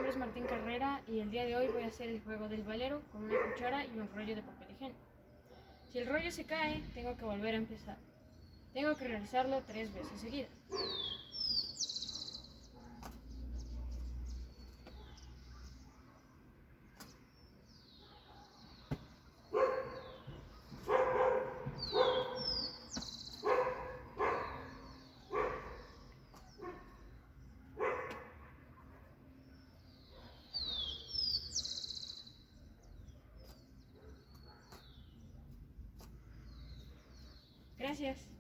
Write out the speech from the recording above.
nombre es Martín Carrera y el día de hoy voy a hacer el juego del valero con una cuchara y un rollo de papel higiénico. Si el rollo se cae, tengo que volver a empezar. Tengo que realizarlo 3 veces seguidas. Gracias.